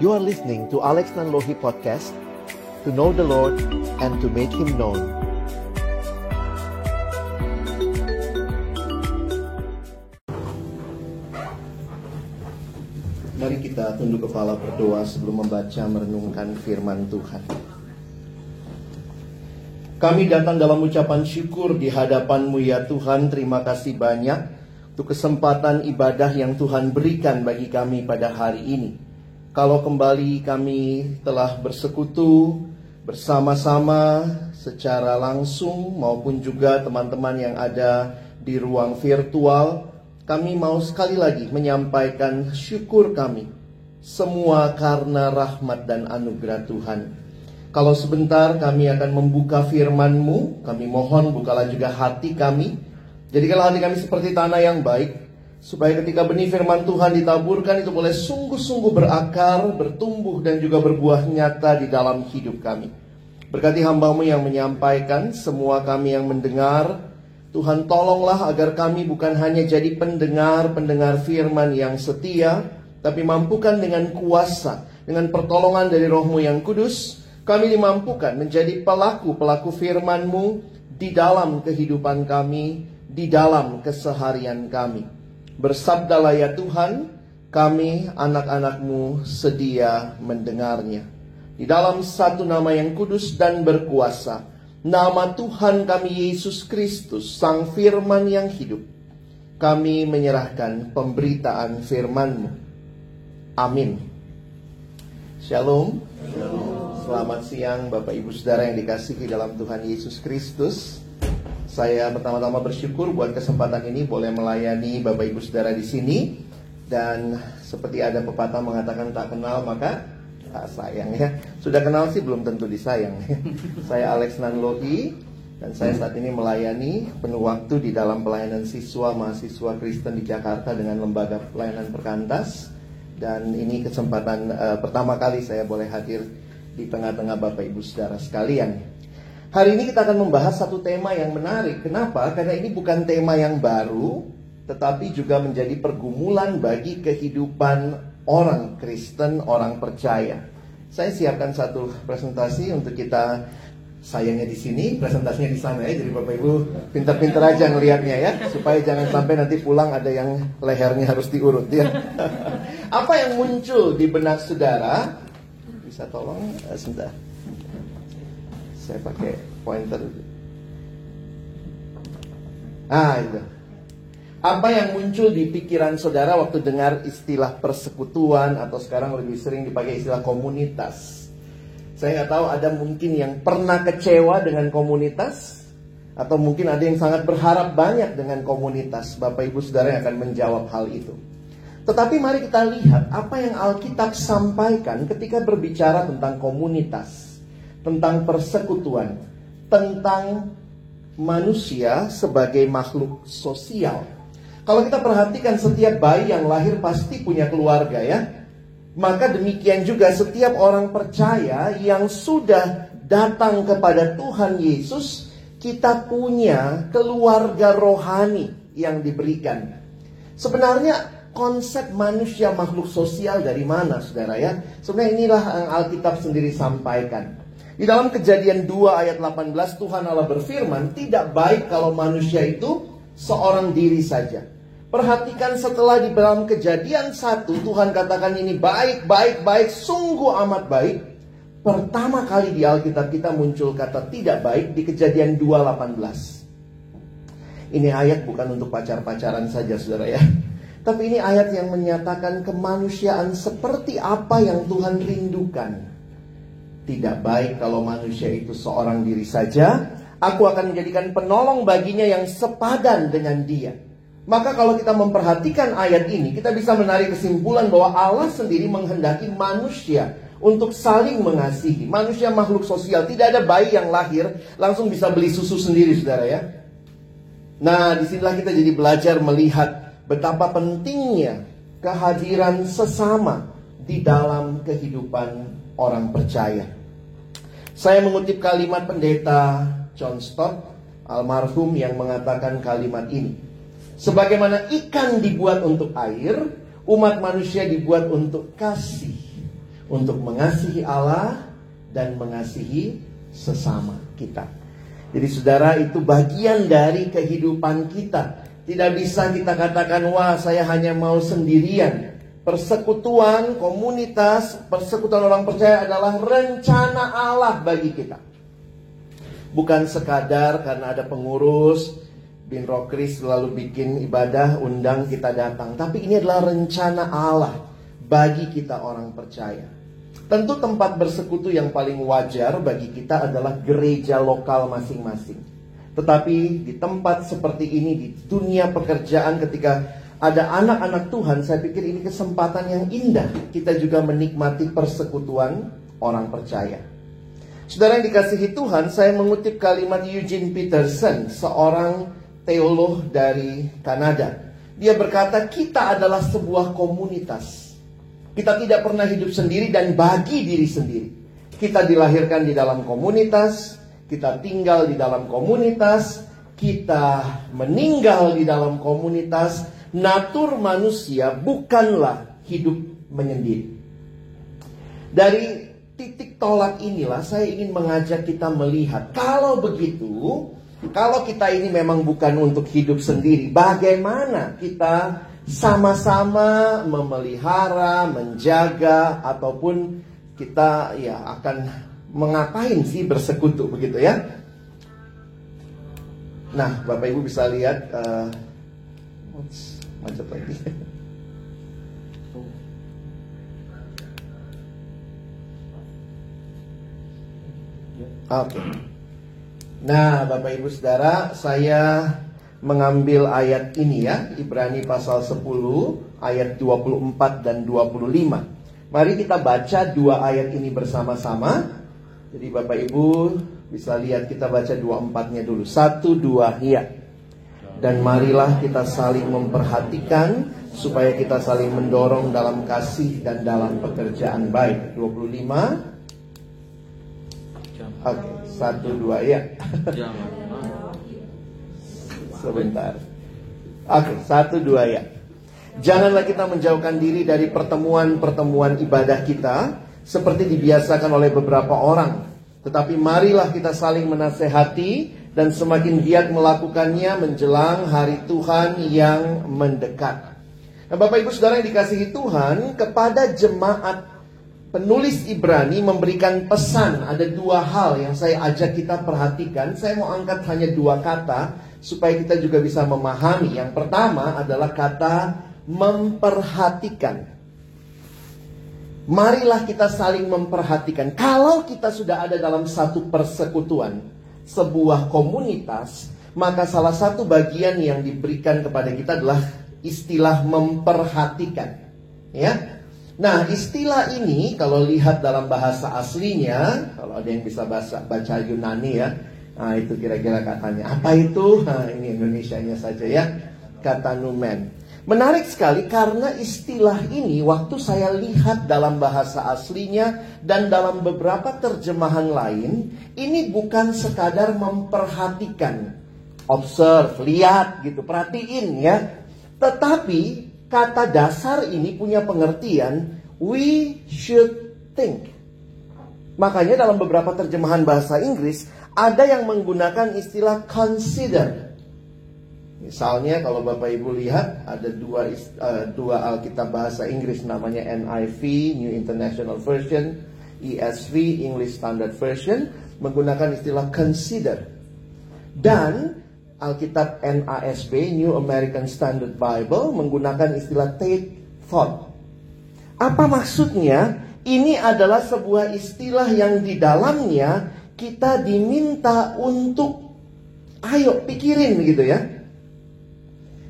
You are listening to Alex Nanlohi Podcast, to know the Lord and to make Him known. Mari kita tunduk kepala berdoa sebelum membaca merenungkan firman Tuhan. Kami datang dalam ucapan syukur di hadapan-Mu ya Tuhan. Terima kasih banyak untuk kesempatan ibadah yang Tuhan berikan bagi kami pada hari ini. Kalau kembali kami telah bersekutu bersama-sama secara langsung maupun juga teman-teman yang ada di ruang virtual, kami mau sekali lagi menyampaikan syukur kami semua karena rahmat dan anugerah Tuhan. Kalau sebentar kami akan membuka firman-Mu, kami mohon bukalah juga hati kami. Jadikanlah hati kami seperti tanah yang baik, supaya ketika benih firman Tuhan ditaburkan itu boleh sungguh-sungguh berakar, bertumbuh dan juga berbuah nyata di dalam hidup kami. Berkati hamba-Mu yang menyampaikan, semua kami yang mendengar. Tuhan tolonglah agar kami bukan hanya jadi pendengar firman yang setia, tapi mampukan dengan kuasa, dengan pertolongan dari Roh-Mu yang kudus, kami dimampukan menjadi pelaku-pelaku firman-Mu di dalam kehidupan kami, di dalam keseharian kami. Bersabdalah ya Tuhan, kami anak-anak-Mu sedia mendengarnya. Di dalam satu nama yang kudus dan berkuasa, nama Tuhan kami Yesus Kristus, Sang Firman yang hidup, kami menyerahkan pemberitaan firman-Mu. Amin. Shalom. Selamat siang Bapak Ibu Saudara yang dikasihi dalam Tuhan Yesus Kristus. Saya pertama-tama bersyukur buat kesempatan ini boleh melayani Bapak Ibu Saudara di sini. Dan seperti ada pepatah mengatakan tak kenal maka tak sayang ya. Sudah kenal sih belum tentu disayang. Saya Alex Nanlohi dan saya saat ini melayani penuh waktu di dalam pelayanan siswa mahasiswa Kristen di Jakarta dengan Lembaga Pelayanan Perkantas. Dan ini kesempatan pertama kali saya boleh hadir di tengah-tengah Bapak Ibu Saudara sekalian. Hari ini kita akan membahas satu tema yang menarik. Kenapa? Karena ini bukan tema yang baru, tetapi juga menjadi pergumulan bagi kehidupan orang Kristen, orang percaya. Saya siapkan satu presentasi untuk kita, sayangnya di sini, presentasinya di sana ya. Jadi Bapak Ibu pintar-pintar aja ngelihatnya ya, supaya jangan sampai nanti pulang ada yang lehernya harus diurut ya. Apa yang muncul di benak saudara? Bisa tolong sebentar. Saya pakai pointer. Itu. Apa yang muncul di pikiran saudara waktu dengar istilah persekutuan atau sekarang lebih sering dipakai istilah komunitas? Saya nggak tahu, ada mungkin yang pernah kecewa dengan komunitas, atau mungkin ada yang sangat berharap banyak dengan komunitas. Bapak Ibu Saudara yang akan menjawab hal itu. Tetapi mari kita lihat apa yang Alkitab sampaikan ketika berbicara tentang komunitas, tentang persekutuan, tentang manusia sebagai makhluk sosial. Kalau kita perhatikan, setiap bayi yang lahir pasti punya keluarga ya. Maka demikian juga setiap orang percaya yang sudah datang kepada Tuhan Yesus, kita punya keluarga rohani yang diberikan. Sebenarnya konsep manusia makhluk sosial dari mana saudara ya? Sebenarnya inilah yang Alkitab sendiri sampaikan. Di dalam Kejadian 2 ayat 18, Tuhan Allah berfirman, tidak baik kalau manusia itu seorang diri saja. Perhatikan setelah di dalam Kejadian 1, Tuhan katakan ini baik, sungguh amat baik. Pertama kali di Alkitab kita muncul kata tidak baik di Kejadian 2:18. Ini ayat bukan untuk pacar-pacaran saja saudara ya. Tapi ini ayat yang menyatakan kemanusiaan seperti apa yang Tuhan rindukan. Tidak baik kalau manusia itu seorang diri saja. Aku akan menjadikan penolong baginya yang sepadan dengan dia. Maka kalau kita memperhatikan ayat ini, kita bisa menarik kesimpulan bahwa Allah sendiri menghendaki manusia untuk saling mengasihi. Manusia makhluk sosial. Tidak ada bayi yang lahir langsung bisa beli susu sendiri saudara ya. Nah, disinilah kita jadi belajar melihat betapa pentingnya kehadiran sesama di dalam kehidupan orang percaya. Saya mengutip kalimat pendeta John Stott, almarhum, yang mengatakan kalimat ini. Sebagaimana ikan dibuat untuk air, umat manusia dibuat untuk kasih. untuk mengasihi Allah dan mengasihi sesama kita. Jadi saudara, itu bagian dari kehidupan kita. Tidak bisa kita katakan, wah saya hanya mau sendirian. Persekutuan, komunitas, persekutuan orang percaya adalah rencana Allah bagi kita. Bukan sekadar karena ada pengurus, Bin Rokris selalu bikin ibadah, undang kita datang. Tapi ini adalah rencana Allah bagi kita orang percaya. Tentu tempat bersekutu yang paling wajar bagi kita adalah gereja lokal masing-masing. Tetapi di tempat seperti ini, di dunia pekerjaan, ketika ada anak-anak Tuhan, saya pikir ini kesempatan yang indah. Kita juga menikmati persekutuan orang percaya. Saudara yang dikasihi Tuhan, saya mengutip kalimat Eugene Peterson, seorang teolog dari Kanada. Dia berkata, kita adalah sebuah komunitas. Kita tidak pernah hidup sendiri dan bagi diri sendiri. Kita dilahirkan di dalam komunitas, kita tinggal di dalam komunitas, kita meninggal di dalam komunitas. Natur manusia bukanlah hidup menyendiri. Dari titik tolak inilah saya ingin mengajak kita melihat, kalau begitu, kalau kita ini memang bukan untuk hidup sendiri, bagaimana kita sama-sama memelihara, menjaga, ataupun kita akan mengapain sih bersekutu, begitu ya. Nah, Bapak Ibu bisa lihat, macet lagi. Oke. Nah, Bapak Ibu Saudara, saya mengambil ayat ini ya, Ibrani pasal 10 ayat 24 dan 25. Mari kita baca dua ayat ini bersama-sama. Jadi Bapak Ibu bisa lihat, kita baca 24-nya dulu. 1, 2, ya. Dan marilah kita saling memperhatikan supaya kita saling mendorong dalam kasih dan dalam pekerjaan baik. 25. Oke, 1, 2, ya. Sebentar. Oke, 1, 2, ya. Janganlah kita menjauhkan diri dari pertemuan-pertemuan ibadah kita seperti dibiasakan oleh beberapa orang. Tetapi marilah kita saling menasehati dan semakin giat melakukannya menjelang hari Tuhan yang mendekat. Nah, Bapak Ibu Saudara yang dikasihi Tuhan, kepada jemaat penulis Ibrani memberikan pesan. Ada dua hal yang saya ajak kita perhatikan. Saya mau angkat hanya dua kata supaya kita juga bisa memahami. Yang pertama adalah kata memperhatikan. Marilah kita saling memperhatikan. Kalau kita sudah ada dalam satu persekutuan, sebuah komunitas, maka salah satu bagian yang diberikan kepada kita adalah istilah memperhatikan. Ya. Nah, istilah ini kalau lihat dalam bahasa aslinya, kalau ada yang bisa baca Yunani ya, nah itu kira-kira katanya. Apa itu? Nah, ini Indonesianya saja ya. Katanumen. Menarik sekali karena istilah ini waktu saya lihat dalam bahasa aslinya dan dalam beberapa terjemahan lain, ini bukan sekadar memperhatikan, observe, lihat gitu, perhatiin ya. Tetapi kata dasar ini punya pengertian we should think. Makanya dalam beberapa terjemahan bahasa Inggris ada yang menggunakan istilah consider. Misalnya kalau Bapak Ibu lihat ada dua Alkitab bahasa Inggris, namanya NIV, New International Version, ESV, English Standard Version, menggunakan istilah consider. Dan Alkitab NASB, New American Standard Bible, menggunakan istilah take thought. Apa maksudnya? Ini adalah sebuah istilah yang di dalamnya kita diminta untuk ayo pikirin gitu ya.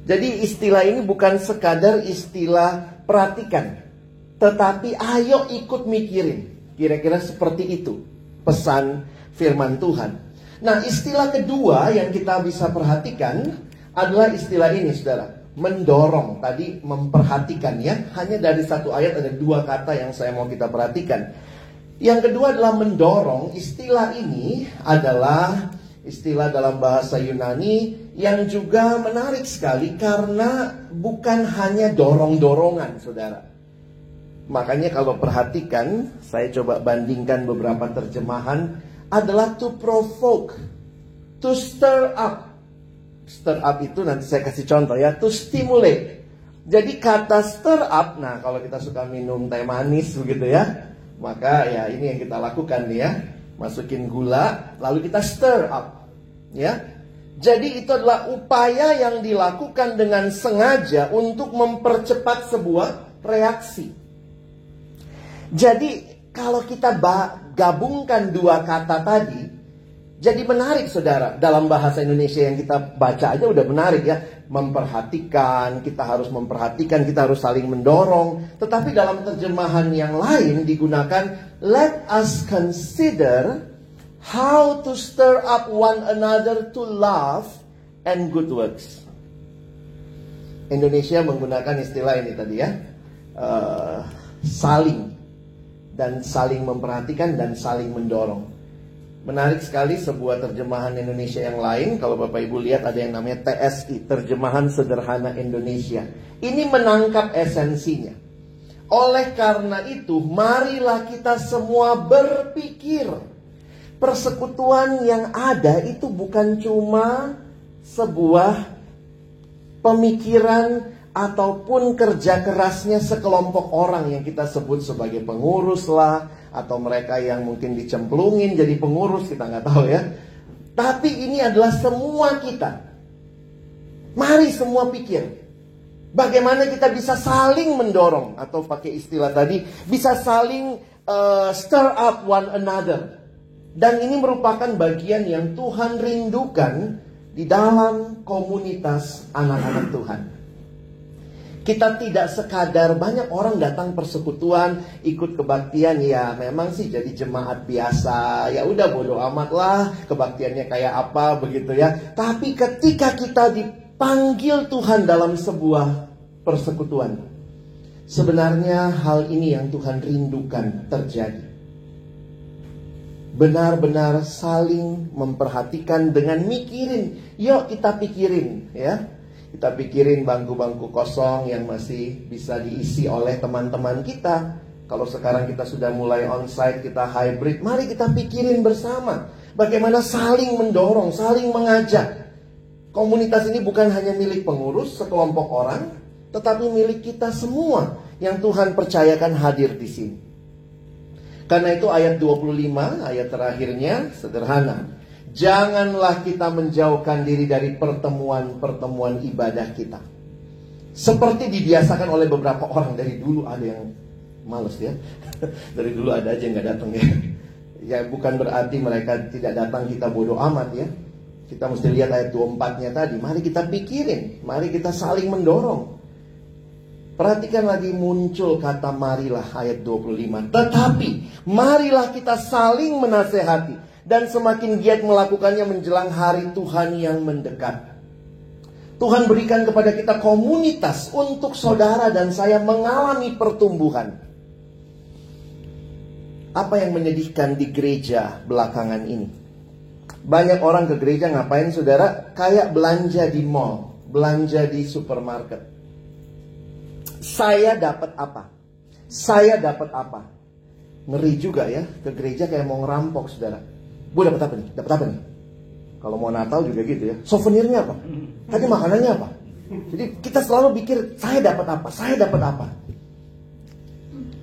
Jadi istilah ini bukan sekadar istilah perhatikan, tetapi ayo ikut mikirin. Kira-kira seperti itu pesan firman Tuhan. Nah, istilah kedua yang kita bisa perhatikan adalah istilah ini, saudara. Mendorong. Tadi memperhatikan ya. Hanya dari satu ayat ada dua kata yang saya mau kita perhatikan. Yang kedua adalah mendorong. Istilah ini adalah istilah dalam bahasa Yunani yang juga menarik sekali karena bukan hanya dorong-dorongan, saudara. Makanya kalau perhatikan, saya coba bandingkan beberapa terjemahan, adalah to provoke, to stir up. Stir up itu nanti saya kasih contoh ya, to stimulate. Jadi kata stir up, nah kalau kita suka minum teh manis begitu ya, maka ya ini yang kita lakukan nih ya. Masukin gula, lalu kita stir up. Ya. Jadi itu adalah upaya yang dilakukan dengan sengaja untuk mempercepat sebuah reaksi. Jadi kalau kita gabungkan dua kata tadi, jadi menarik saudara. Dalam bahasa Indonesia yang kita baca aja udah menarik ya. Memperhatikan, kita harus memperhatikan, kita harus saling mendorong. Tetapi dalam terjemahan yang lain digunakan, let us consider how to stir up one another to love and good works. Indonesia menggunakan istilah ini tadi ya, saling. Dan saling memperhatikan dan saling mendorong. Menarik sekali sebuah terjemahan Indonesia yang lain. Kalau Bapak Ibu lihat ada yang namanya TSI, Terjemahan Sederhana Indonesia. Ini menangkap esensinya. Oleh karena itu, marilah kita semua berpikir. Persekutuan yang ada itu bukan cuma sebuah pemikiran ataupun kerja kerasnya sekelompok orang yang kita sebut sebagai pengurus lah, atau mereka yang mungkin dicemplungin jadi pengurus, kita nggak tahu ya. Tapi ini adalah semua kita. Mari semua pikir, bagaimana kita bisa saling mendorong, atau pakai istilah tadi, bisa saling stir up one another. Dan ini merupakan bagian yang Tuhan rindukan di dalam komunitas anak-anak Tuhan. Kita tidak sekadar banyak orang datang persekutuan, ikut kebaktian, ya memang sih jadi jemaat biasa, ya udah bodo amat lah kebaktiannya kayak apa begitu ya. Tapi ketika kita dipanggil Tuhan dalam sebuah persekutuan, sebenarnya hal ini yang Tuhan rindukan terjadi. Benar-benar saling memperhatikan dengan mikirin, yuk kita pikirin ya. Kita pikirin bangku-bangku kosong yang masih bisa diisi oleh teman-teman kita. Kalau sekarang kita sudah mulai onsite, kita hybrid, mari kita pikirin bersama. Bagaimana saling mendorong, saling mengajak. Komunitas ini bukan hanya milik pengurus, sekelompok orang, tetapi milik kita semua yang Tuhan percayakan hadir di sini. Karena itu ayat 25, ayat terakhirnya sederhana. Janganlah kita menjauhkan diri dari pertemuan-pertemuan ibadah kita. Seperti dibiasakan oleh beberapa orang. Dari dulu ada yang males ya. Dari dulu ada aja yang gak datang ya. Ya bukan berarti mereka tidak datang kita bodoh amat ya. Kita mesti lihat ayat 24-nya tadi. Mari kita pikirin, mari kita saling mendorong. Perhatikan lagi muncul kata marilah ayat 25. Tetapi marilah kita saling menasehati. Dan semakin giat melakukannya menjelang hari Tuhan yang mendekat. Tuhan berikan kepada kita komunitas untuk saudara dan saya mengalami pertumbuhan. Apa yang menyedihkan di gereja belakangan ini? Banyak orang ke gereja ngapain saudara? Kayak belanja di mall, belanja di supermarket. Saya dapat apa? Saya dapat apa? Ngeri juga ya, ke gereja kayak mau ngerampok saudara. Bu dapat apa nih? Dapat apa nih? Kalau mau Natal juga gitu ya. Souvenirnya apa? Tadi makanannya apa? Jadi kita selalu pikir saya dapat apa? Saya dapat apa?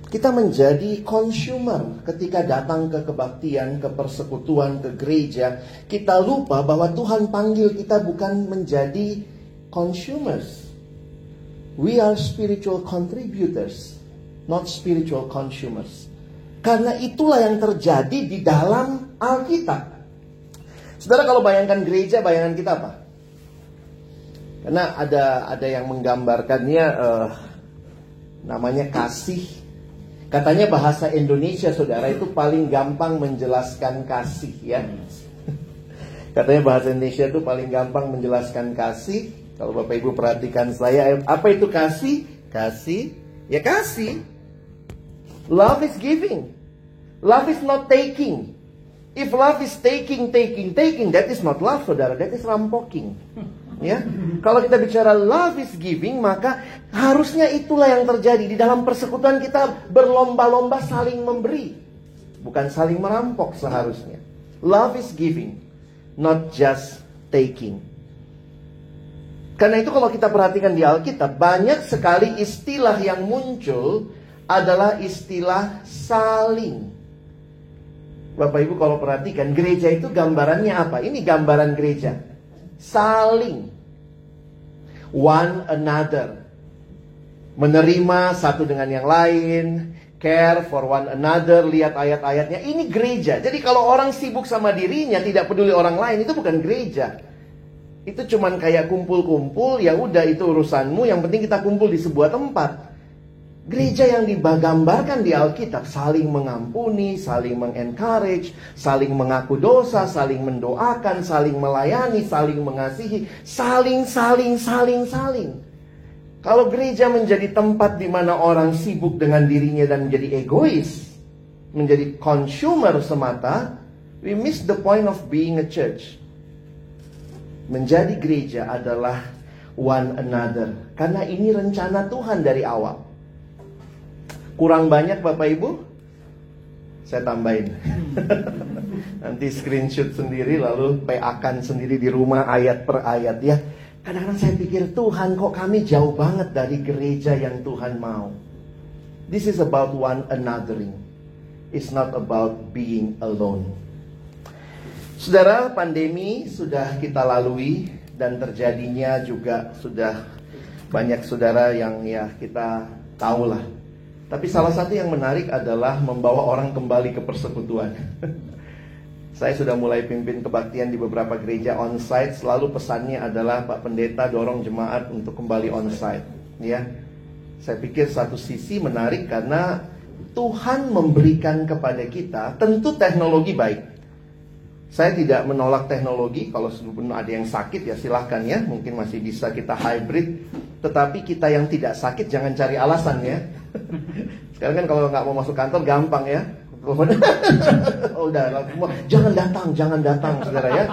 Kita menjadi consumer ketika datang ke kebaktian, ke persekutuan, ke gereja. Kita lupa bahwa Tuhan panggil kita bukan menjadi consumers. We are spiritual contributors, not spiritual consumers. Karena itulah yang terjadi di dalam Alkitab. Saudara kalau bayangkan gereja, bayangan kita apa? Karena ada yang menggambarkannya namanya kasih. Katanya bahasa Indonesia saudara itu paling gampang menjelaskan kasih ya. Katanya bahasa Indonesia itu paling gampang menjelaskan kasih. Kalau Bapak Ibu perhatikan saya, apa itu kasih? Kasih, ya kasih. Love is giving. Love is not taking. If love is taking, that is not love, saudara. That is rampoking. Ya, kalau kita bicara love is giving, maka Harusnya itulah yang terjadi. Di dalam persekutuan kita berlomba-lomba saling memberi, bukan saling merampok seharusnya. Love is giving, not just taking. Karena itu kalau kita perhatikan di Alkitab, banyak sekali istilah yang muncul adalah istilah saling. Bapak Ibu kalau perhatikan, gereja itu gambarannya apa? Ini gambaran gereja. Saling. One another. Menerima satu dengan yang lain. Care for one another. Lihat ayat-ayatnya. Ini gereja. Jadi kalau orang sibuk sama dirinya, tidak peduli orang lain, itu bukan gereja. Itu cuman kayak kumpul-kumpul, ya udah itu urusanmu, yang penting kita kumpul di sebuah tempat. Gereja yang digambarkan di Alkitab saling mengampuni, saling mengencourage, saling mengaku dosa, saling mendoakan, saling melayani, saling mengasihi, saling. Kalau gereja menjadi tempat di mana orang sibuk dengan dirinya dan menjadi egois, menjadi consumer semata, we miss the point of being a church. Menjadi gereja adalah one another, karena ini rencana Tuhan dari awal. Kurang banyak Bapak Ibu? Saya tambahin. Nanti screenshot sendiri lalu PA-kan sendiri di rumah ayat per ayat ya. Kadang-kadang saya pikir, Tuhan kok kami jauh banget dari gereja yang Tuhan mau. This is about one anothering. It's not about being alone. Saudara, pandemi sudah kita lalui dan terjadinya juga sudah banyak saudara yang ya kita tahulah. Tapi salah satu yang menarik adalah membawa orang kembali ke persekutuan. Saya sudah mulai pimpin kebaktian di beberapa gereja onsite. Selalu pesannya adalah Pak Pendeta dorong jemaat untuk kembali onsite. Ya, saya pikir satu sisi menarik karena Tuhan memberikan kepada kita, tentu teknologi baik. Saya tidak menolak teknologi. Kalau ada yang sakit ya silahkan ya, mungkin masih bisa kita hybrid. Tetapi kita yang tidak sakit jangan cari alasan ya. Sekarang kan kalau nggak mau masuk kantor gampang ya. Udah, jangan datang saudara ya.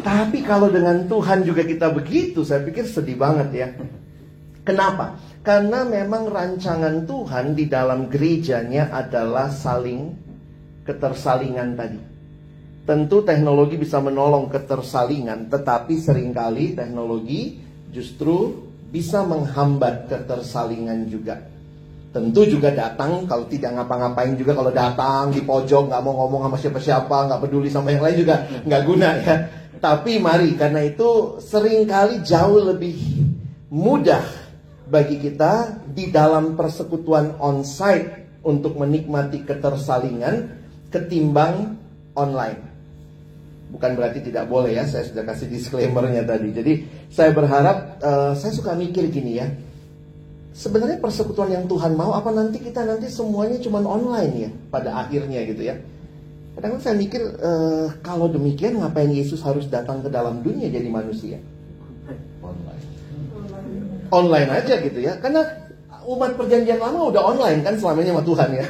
Tapi kalau dengan Tuhan juga kita begitu, saya pikir sedih banget ya. Kenapa? Karena memang rancangan Tuhan di dalam gerejanya adalah saling ketersalingan tadi. Tentu teknologi bisa menolong ketersalingan, tetapi seringkali teknologi justru bisa menghambat ketersalingan juga. Tentu juga datang, kalau tidak ngapa-ngapain juga, kalau datang di pojok nggak mau ngomong sama siapa-siapa, nggak peduli sama yang lain juga nggak guna ya. Tapi mari, karena itu seringkali jauh lebih mudah bagi kita di dalam persekutuan onsite untuk menikmati ketersalingan ketimbang online. Bukan berarti tidak boleh ya, saya sudah kasih disclaimer-nya tadi. Jadi saya berharap, saya suka mikir gini ya. Sebenarnya persekutuan yang Tuhan mau, apa nanti kita semuanya cuma online ya pada akhirnya gitu ya. Kadang-kadang saya mikir, kalau demikian ngapain Yesus harus datang ke dalam dunia jadi manusia? Online aja gitu ya. Karena umat perjanjian lama udah online kan selamanya sama Tuhan ya.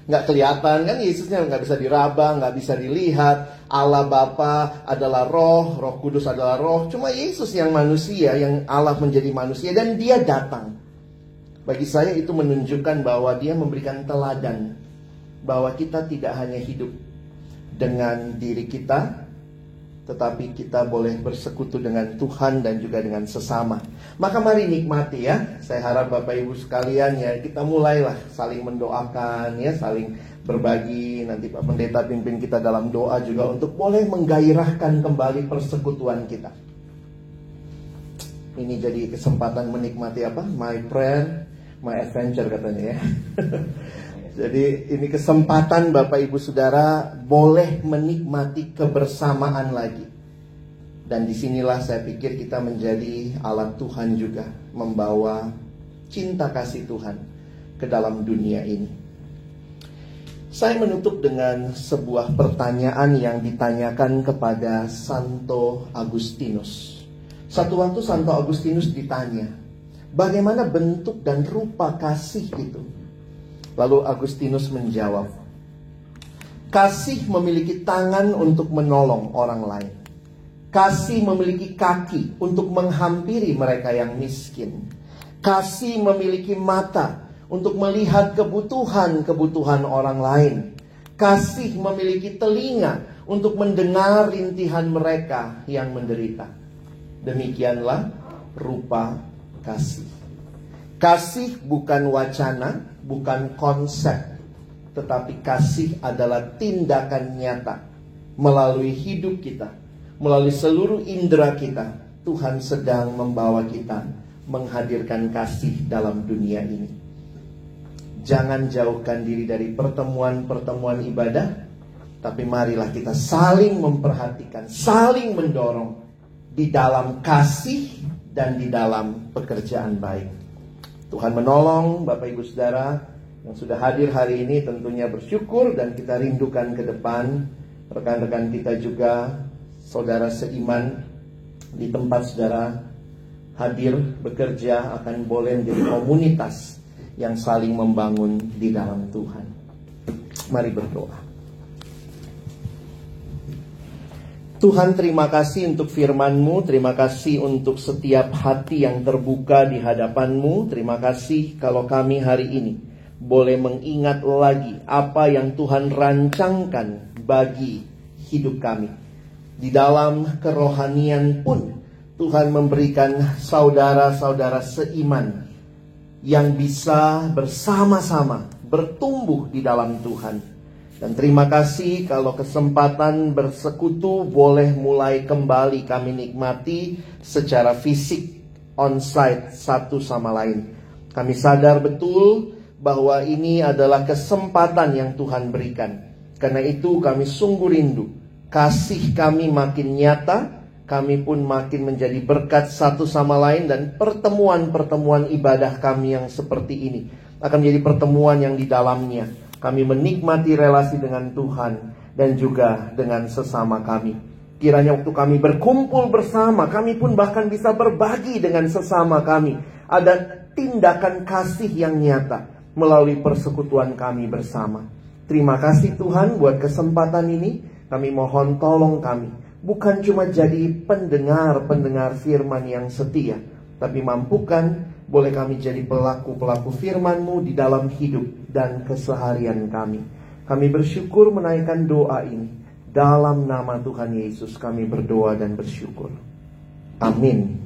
Nggak kelihatan kan, Yesusnya nggak bisa diraba, nggak bisa dilihat. Allah Bapa adalah roh, Roh Kudus adalah roh. Cuma Yesus yang manusia, yang Allah menjadi manusia, dan dia datang. Bagi saya itu menunjukkan bahwa dia memberikan teladan, bahwa kita tidak hanya hidup dengan diri kita, tetapi kita boleh bersekutu dengan Tuhan dan juga dengan sesama. Maka mari nikmati ya. Saya harap Bapak Ibu sekalian ya, kita mulailah saling mendoakan ya, saling berbagi. Nanti Pak Pendeta pimpin kita dalam doa juga untuk boleh menggairahkan kembali persekutuan kita. Ini jadi kesempatan menikmati apa? My prayer, my adventure katanya ya. Jadi ini kesempatan Bapak Ibu Saudara boleh menikmati kebersamaan lagi. Dan disinilah saya pikir kita menjadi alat Tuhan juga, membawa cinta kasih Tuhan ke dalam dunia ini. Saya menutup dengan sebuah pertanyaan yang ditanyakan kepada Santo Agustinus. Satu waktu Santo Agustinus ditanya, bagaimana bentuk dan rupa kasih itu? Lalu Agustinus menjawab, kasih memiliki tangan untuk menolong orang lain. Kasih memiliki kaki untuk menghampiri mereka yang miskin. Kasih memiliki mata untuk melihat kebutuhan-kebutuhan orang lain. Kasih memiliki telinga untuk mendengar rintihan mereka yang menderita. Demikianlah rupa kasih. Kasih bukan wacana, bukan konsep, tetapi kasih adalah tindakan nyata. Melalui hidup kita, melalui seluruh indera kita, Tuhan sedang membawa kita menghadirkan kasih dalam dunia ini. Jangan jauhkan diri dari pertemuan-pertemuan ibadah, tapi marilah kita saling memperhatikan, saling mendorong di dalam kasih dan di dalam pekerjaan baik. Tuhan menolong Bapak Ibu Saudara yang sudah hadir hari ini, tentunya bersyukur, dan kita rindukan ke depan rekan-rekan kita juga, saudara seiman di tempat saudara hadir bekerja akan boleh menjadi komunitas yang saling membangun di dalam Tuhan. Mari berdoa. Tuhan, terima kasih untuk firman-Mu, terima kasih untuk setiap hati yang terbuka di hadapan-Mu. Terima kasih kalau kami hari ini boleh mengingat lagi apa yang Tuhan rancangkan bagi hidup kami. Di dalam kerohanian pun Tuhan memberikan saudara-saudara seiman yang bisa bersama-sama bertumbuh di dalam Tuhan. Dan terima kasih kalau kesempatan bersekutu boleh mulai kembali kami nikmati secara fisik, on-site, satu sama lain. Kami sadar betul bahwa ini adalah kesempatan yang Tuhan berikan. Karena itu kami sungguh rindu, kasih kami makin nyata, kami pun makin menjadi berkat satu sama lain, dan pertemuan-pertemuan ibadah kami yang seperti ini akan menjadi pertemuan yang di dalamnya kami menikmati relasi dengan Tuhan dan juga dengan sesama kami. Kiranya waktu kami berkumpul bersama, kami pun bahkan bisa berbagi dengan sesama kami. Ada tindakan kasih yang nyata melalui persekutuan kami bersama. Terima kasih Tuhan buat kesempatan ini. Kami mohon tolong kami, bukan cuma jadi pendengar-pendengar firman yang setia, tapi mampukan boleh kami jadi pelaku-pelaku firman-Mu di dalam hidup dan keseharian kami. Kami bersyukur menaikkan doa ini. Dalam nama Tuhan Yesus kami berdoa dan bersyukur. Amin.